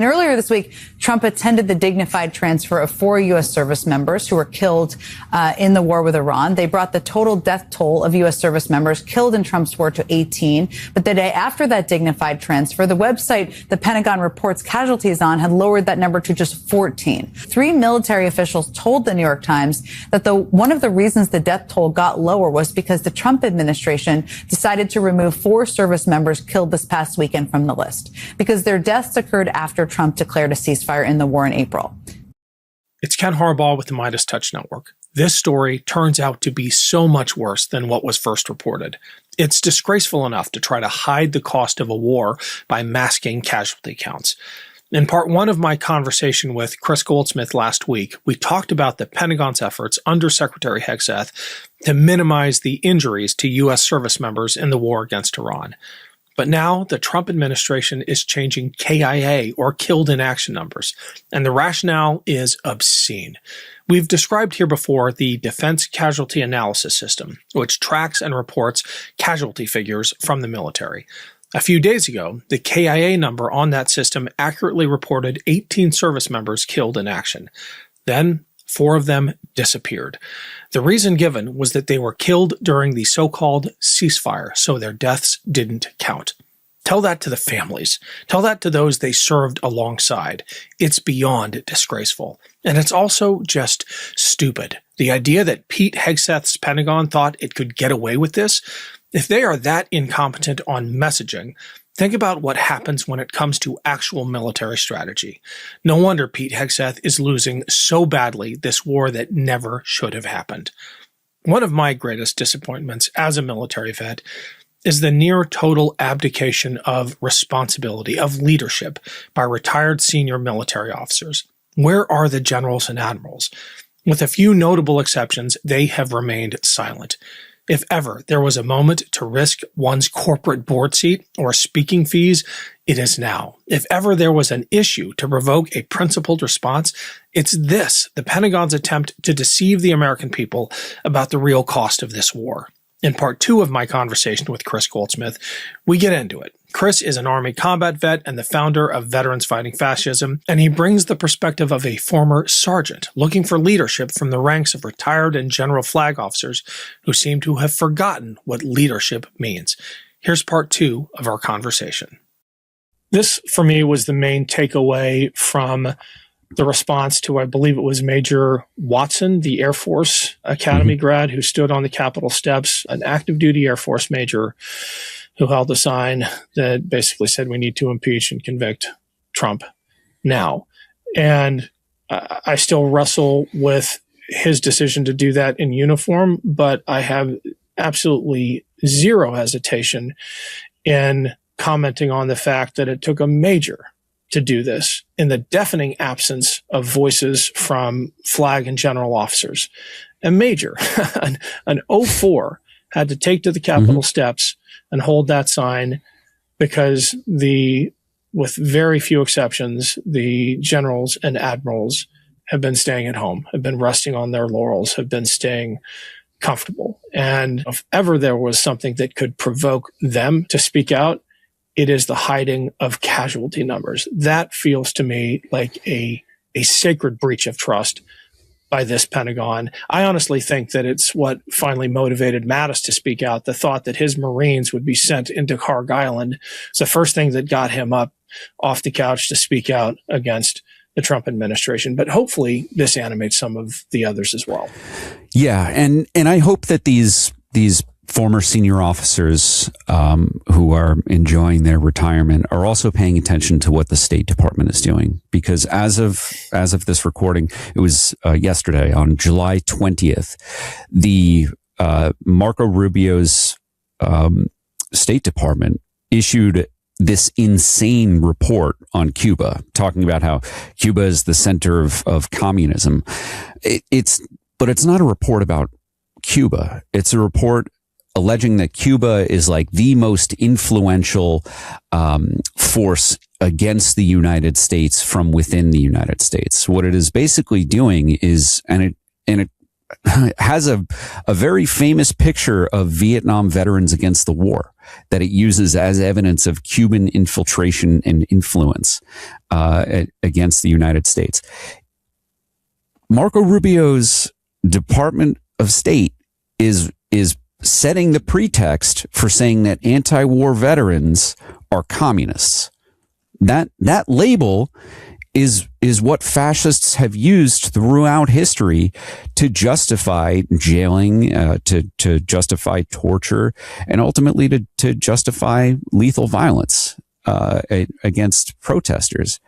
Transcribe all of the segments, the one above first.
And earlier this week, Trump attended the dignified transfer of 4 U.S. service members who were killed in the war with Iran. They brought the total death toll of U.S. service members killed in Trump's war to 18. But the day after that dignified transfer, the website the Pentagon reports casualties on had lowered that number to just 14. 3 military officials told the New York Times that one of the reasons the death toll got lower was because the Trump administration decided to remove 4 service members killed this past weekend from the list because their deaths occurred after Trump declared a ceasefire in the war in April. It's Ken Harbaugh with the MeidasTouch Network. This story turns out to be so much worse than what was first reported. It's disgraceful enough to try to hide the cost of a war by masking casualty counts. In part 1 of my conversation with Kris Goldsmith last week, we talked about the Pentagon's efforts under Secretary Hegseth to minimize the injuries to U.S. service members in the war against Iran. But now the Trump administration is changing KIA, or killed in action numbers, and the rationale is obscene. We've described here before the Defense Casualty Analysis System, which tracks and reports casualty figures from the military. A few days ago, the KIA number on that system accurately reported 18 service members killed in action. Then 4 of them disappeared. The reason given was that they were killed during the so-called ceasefire, so their deaths didn't count. Tell that to the families. Tell that to those they served alongside. It's beyond disgraceful. And it's also just stupid. The idea that Pete Hegseth's Pentagon thought it could get away with this, if they are that incompetent on messaging, think about what happens when it comes to actual military strategy. No wonder Pete Hegseth is losing so badly this war that never should have happened. One of my greatest disappointments as a military vet is the near total abdication of responsibility, of leadership by retired senior military officers. Where are the generals and admirals? With a few notable exceptions, they have remained silent. If ever there was a moment to risk one's corporate board seat or speaking fees, it is now. If ever there was an issue to provoke a principled response, it's this, the Pentagon's attempt to deceive the American people about the real cost of this war. In part 2 of my conversation with Kris Goldsmith, we get into it. Kris is an Army combat vet and the founder of Veterans Fighting Fascism, and he brings the perspective of a former sergeant looking for leadership from the ranks of retired and general flag officers who seem to have forgotten what leadership means. Here's part 2 of our conversation. This, for me, was the main takeaway from the response to, I believe it was Major Watson, the Air Force Academy grad who stood on the Capitol steps, an active duty Air Force major who held a sign that basically said we need to impeach and convict Trump now. And I still wrestle with his decision to do that in uniform, but I have absolutely zero hesitation in commenting on the fact that it took a major to do this in the deafening absence of voices from flag and general officers. A major, an 04, had to take to the Capitol steps and hold that sign because with very few exceptions, the generals and admirals have been staying at home, have been resting on their laurels, have been staying comfortable. And if ever there was something that could provoke them to speak out, it is the hiding of casualty numbers. That feels to me like a sacred breach of trust by this Pentagon. I honestly think that it's what finally motivated Mattis to speak out. The thought that his Marines would be sent into Carg Island is the first thing that got him up off the couch to speak out against the Trump administration. But hopefully this animates some of the others as well. Yeah, and I hope that these former senior officers who are enjoying their retirement are also paying attention to what the State Department is doing, because as of this recording, it was yesterday on July 20th, the Marco Rubio's State Department issued this insane report on Cuba, talking about how Cuba is the center of communism. But it's not a report about Cuba. It's a report alleging that Cuba is like the most influential force against the United States from within the United States. What it is basically doing is, and it has a very famous picture of Vietnam veterans against the war that it uses as evidence of Cuban infiltration and influence against the United States. Marco Rubio's Department of State is setting the pretext for saying that anti-war veterans are communists. That label is what fascists have used throughout history to justify jailing, to justify torture, and ultimately to justify lethal violence against protesters.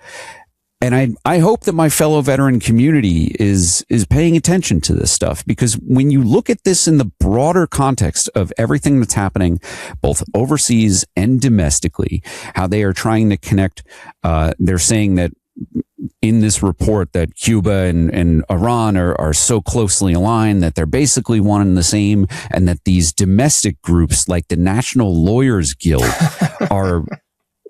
And I hope that my fellow veteran community is paying attention to this stuff, because when you look at this in the broader context of everything that's happening, both overseas and domestically, how they are trying to connect, they're saying that in this report that Cuba and Iran are so closely aligned that they're basically one and the same, and that these domestic groups like the National Lawyers Guild are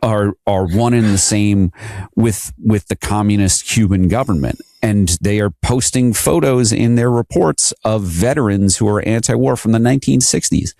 one and the same with the communist Cuban government. And they are posting photos in their reports of veterans who are anti-war from the 1960s.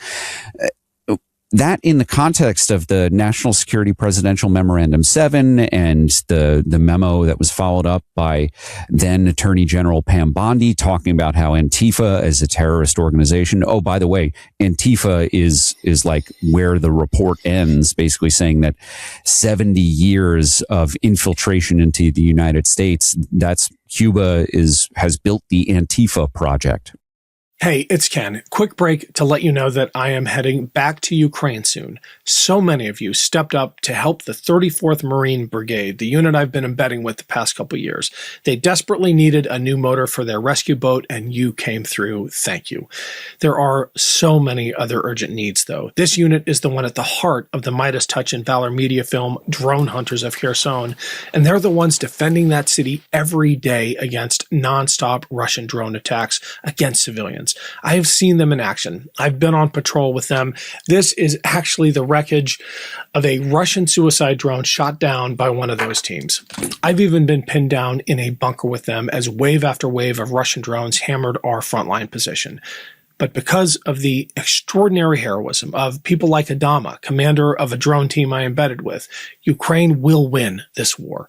That, in the context of the National Security Presidential Memorandum 7 and the memo that was followed up by then Attorney General Pam Bondi talking about how Antifa is a terrorist organization. Oh, by the way, Antifa is like where the report ends, basically saying that 70 years of infiltration into the United States, that's Cuba has built the Antifa project. Hey, it's Ken. Quick break to let you know that I am heading back to Ukraine soon. So many of you stepped up to help the 34th Marine Brigade, the unit I've been embedding with the past couple of years. They desperately needed a new motor for their rescue boat, and you came through. Thank you. There are so many other urgent needs, though. This unit is the one at the heart of the MeidasTouch and Valor Media film Drone Hunters of Kherson, and they're the ones defending that city every day against nonstop Russian drone attacks against civilians. I have seen them in action. I've been on patrol with them. This is actually the wreckage of a Russian suicide drone shot down by one of those teams. I've even been pinned down in a bunker with them as wave after wave of Russian drones hammered our frontline position. But because of the extraordinary heroism of people like Adama, commander of a drone team I embedded with, Ukraine will win this war.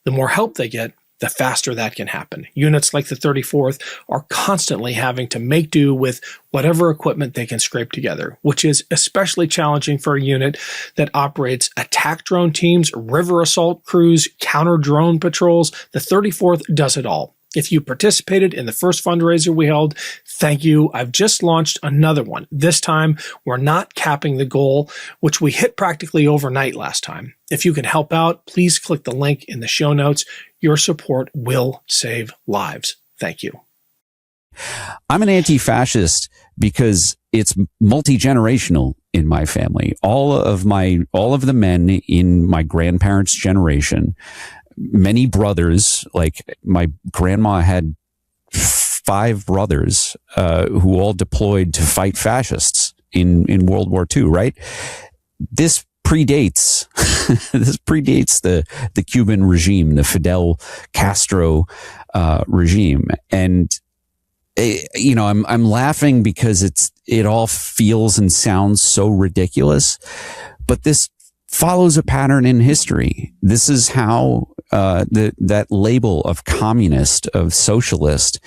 The more help they get, the faster that can happen. Units like the 34th are constantly having to make do with whatever equipment they can scrape together, which is especially challenging for a unit that operates attack drone teams, river assault crews, counter drone patrols. The 34th does it all. If you participated in the first fundraiser we held, thank you. I've just launched another one. This time, we're not capping the goal, which we hit practically overnight last time. If you can help out, please click the link in the show notes. Your support will save lives. Thank you. I'm an anti-fascist because it's multi-generational in my family. All of the men in my grandparents' generation, many brothers, like my grandma had 5 brothers who all deployed to fight fascists in World War II, right? This predates the Cuban regime, the Fidel Castro regime. And I'm laughing because it all feels and sounds so ridiculous, but this follows a pattern in history. This is how that label of communist, of socialist,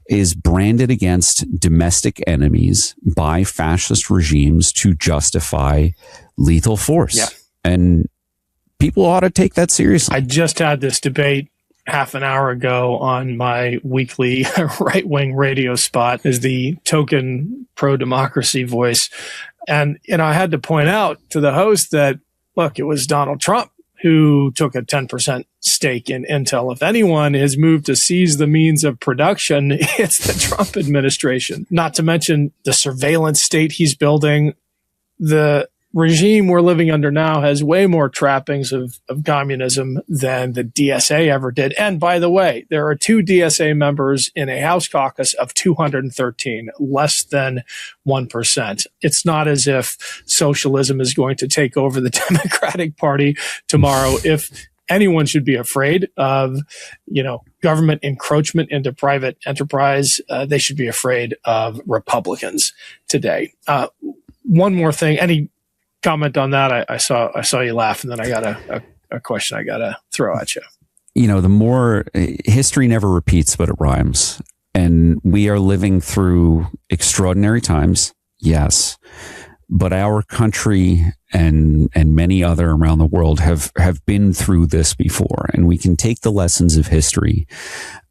is branded against domestic enemies by fascist regimes to justify lethal force. Yeah. And people ought to take that seriously. I just had this debate half an hour ago on my weekly right-wing radio spot as the token pro-democracy voice. And, I had to point out to the host that, look, it was Donald Trump who took a 10% stake in Intel. If anyone has moved to seize the means of production, it's the Trump administration. Not to mention the surveillance state he's building. The regime we're living under now has way more trappings of communism than the DSA ever did. And by the way, there are 2 DSA members in a House caucus of 213, less than 1%. It's not as if socialism is going to take over the Democratic Party tomorrow. If anyone should be afraid of, government encroachment into private enterprise, they should be afraid of Republicans today. One more thing. Any comment on that? I saw you laugh, and then I got a question I got to throw at you. The more history never repeats, but it rhymes. And we are living through extraordinary times. Yes. But our country and many other around the world have been through this before, and we can take the lessons of history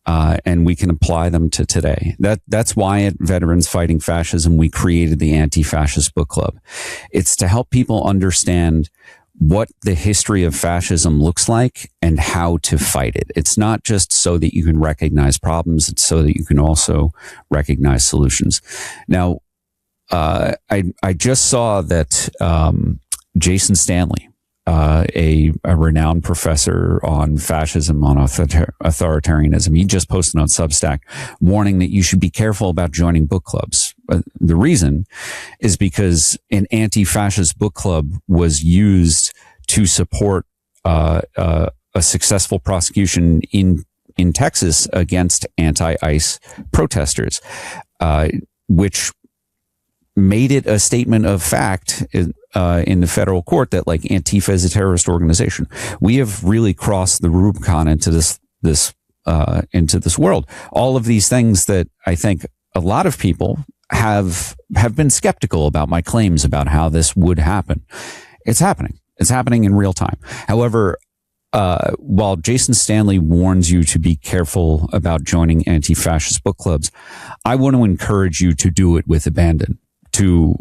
and we can apply them to today. That's why at Veterans Fighting Fascism we created the Anti-Fascist Book Club. It's to help people understand what the history of fascism looks like and how to fight it. It's not just so that you can recognize problems; it's so that you can also recognize solutions. Now, I just saw that Jason Stanley, a renowned professor on fascism, on authoritarianism, he just posted on Substack warning that you should be careful about joining book clubs. The reason is because an anti-fascist book club was used to support a successful prosecution in Texas against anti-ICE protesters, which made it a statement of fact in the federal court that like Antifa is a terrorist organization. We have really crossed the Rubicon into this world. All of these things that I think a lot of people have been skeptical about my claims about how this would happen. It's happening. It's happening in real time. However, while Jason Stanley warns you to be careful about joining anti-fascist book clubs, I want to encourage you to do it with abandon. To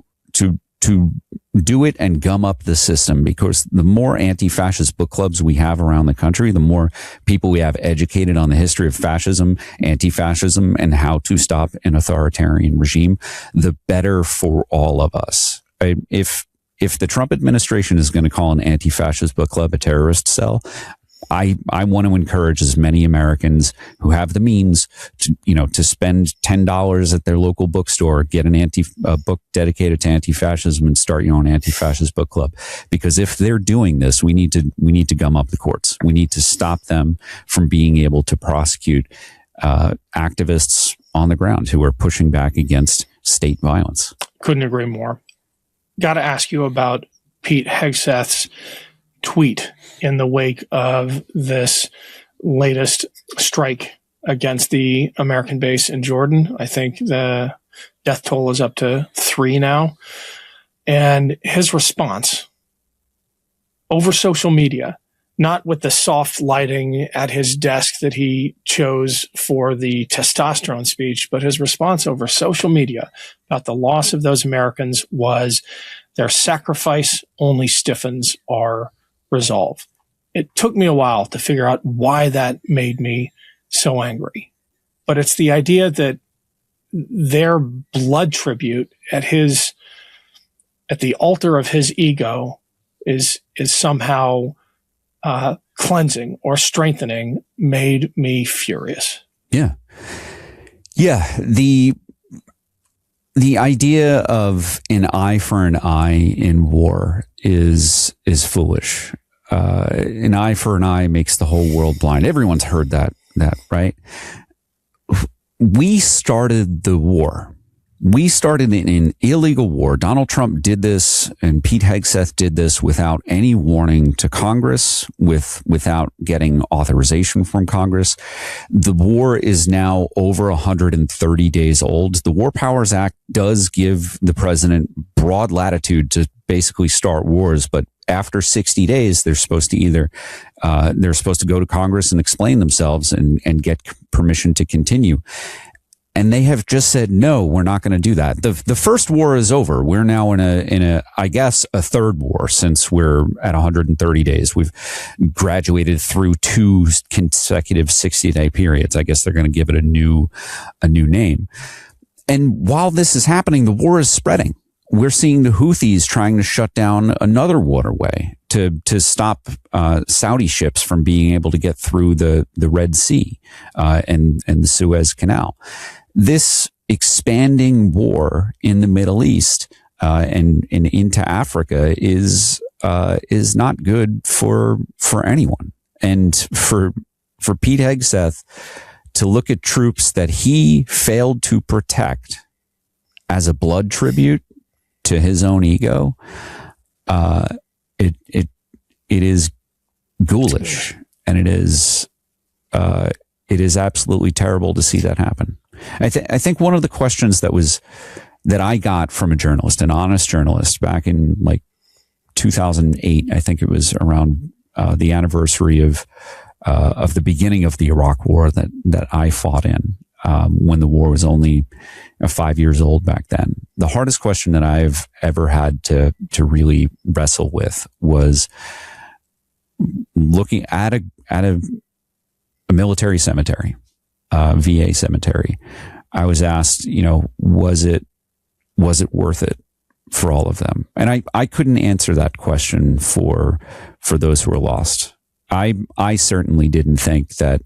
do it and gum up the system, because the more anti-fascist book clubs we have around the country, the more people we have educated on the history of fascism, anti-fascism, and how to stop an authoritarian regime, the better for all of us. If the Trump administration is going to call an anti-fascist book club a terrorist cell, I want to encourage as many Americans who have the means to spend $10 at their local bookstore, get a book dedicated to anti-fascism, and start your own anti-fascist book club. Because if they're doing this, we need to gum up the courts. We need to stop them from being able to prosecute activists on the ground who are pushing back against state violence. Couldn't agree more. Got to ask you about Pete Hegseth's tweet in the wake of this latest strike against the American base in Jordan. I think the death toll is up to 3 now. And his response over social media, not with the soft lighting at his desk that he chose for the testosterone speech, but his response over social media about the loss of those Americans was, their sacrifice only stiffens our resolve. It took me a while to figure out why that made me so angry. But it's the idea that their blood tribute at the altar of his ego is somehow cleansing or strengthening made me furious. Yeah. The idea of an eye for an eye in war is foolish. An eye for an eye makes the whole world blind. Everyone's heard that, right? We started the war. We started an illegal war. Donald Trump did this, and Pete Hegseth did this without any warning to Congress, without getting authorization from Congress. The war is now over 130 days old. The War Powers Act does give the president broad latitude to basically start wars, but after 60 days, they're supposed to go to Congress and explain themselves and get permission to continue. And they have just said, no, we're not going to do that. The first war is over. We're now in a, I guess, a third war since we're at 130 days. We've graduated through 2 consecutive 60-day periods. I guess they're going to give it a new name. And while this is happening, the war is spreading. We're seeing the Houthis trying to shut down another waterway to stop Saudi ships from being able to get through the Red Sea and the Suez Canal. This expanding war in the Middle East and into Africa is not good for anyone. And for Pete Hegseth to look at troops that he failed to protect as a blood tribute to his own ego, it is ghoulish, and it is absolutely terrible to see that happen. I think one of the questions that I got from a journalist, an honest journalist, back in like 2008, I think it was around the anniversary of the beginning of the Iraq War that I fought in, when the war was only 5 years old back then. The hardest question that I've ever had to really wrestle with was looking at a military cemetery, VA cemetery. I was asked, was it worth it for all of them? And I couldn't answer that question for those who were lost. I certainly didn't think that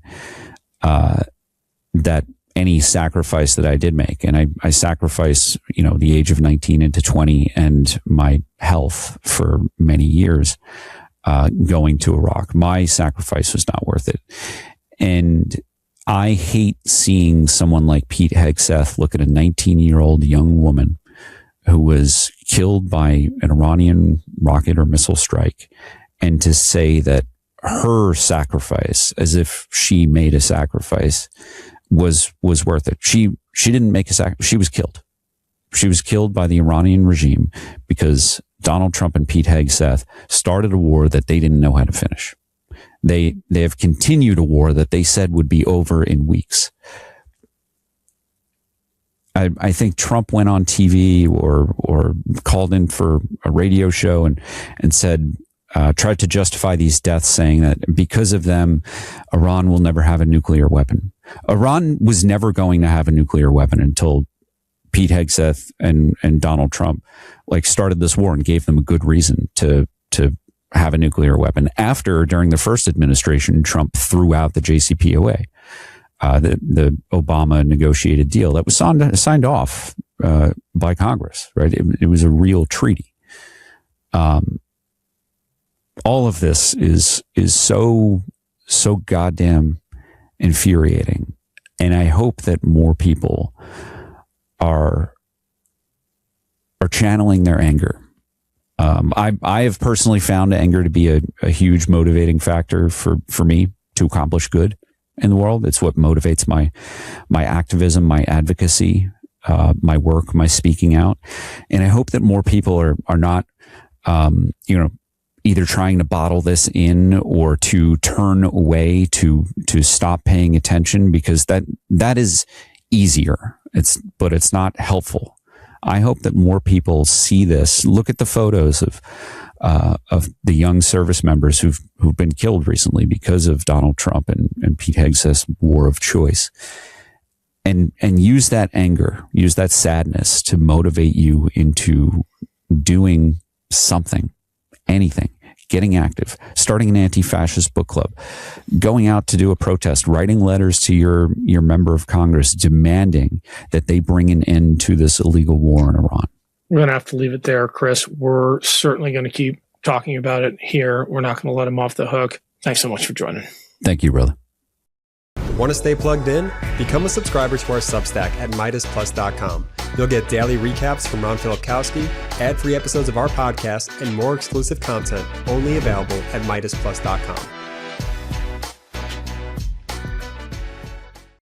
any sacrifice that I did make, and I sacrificed, the age of 19 into 20 and my health for many years, going to Iraq. My sacrifice was not worth it. And I hate seeing someone like Pete Hegseth look at a 19-year-old young woman who was killed by an Iranian rocket or missile strike, and to say that her sacrifice, as if she made a sacrifice, was worth it. She didn't make a sacrifice. She was killed. She was killed by the Iranian regime because Donald Trump and Pete Hegseth started a war that they didn't know how to finish. They have continued a war that they said would be over in weeks. I think Trump went on TV or called in for a radio show and said, tried to justify these deaths, saying that because of them, Iran will never have a nuclear weapon. Iran was never going to have a nuclear weapon until Pete Hegseth and Donald Trump started this war and gave them a good reason to have a nuclear weapon. During the first administration, Trump threw out the JCPOA, the Obama negotiated deal that was signed off by Congress. Right, it was a real treaty. All of this is so goddamn infuriating, and I hope that more people are channeling their anger. I have personally found anger to be a huge motivating factor for me to accomplish good in the world. It's what motivates my activism, my advocacy, my work, my speaking out. And I hope that more people are not, either trying to bottle this in or to turn away, to stop paying attention, because that is easier. But it's not helpful. I hope that more people see this. Look at the photos of the young service members who've been killed recently because of Donald Trump and Pete Hegseth's war of choice, and use that anger, use that sadness to motivate you into doing something, anything. Getting active, starting an anti-fascist book club, going out to do a protest, writing letters to your member of Congress demanding that they bring an end to this illegal war in Iran. We're going to have to leave it there, Kris. We're certainly going to keep talking about it here. We're not going to let him off the hook. Thanks so much for joining. Thank you, brother. Want to stay plugged in? Become a subscriber to our Substack at MeidasPlus.com. You'll get daily recaps from Ron Filipkowski, ad-free episodes of our podcast, and more exclusive content only available at MeidasPlus.com.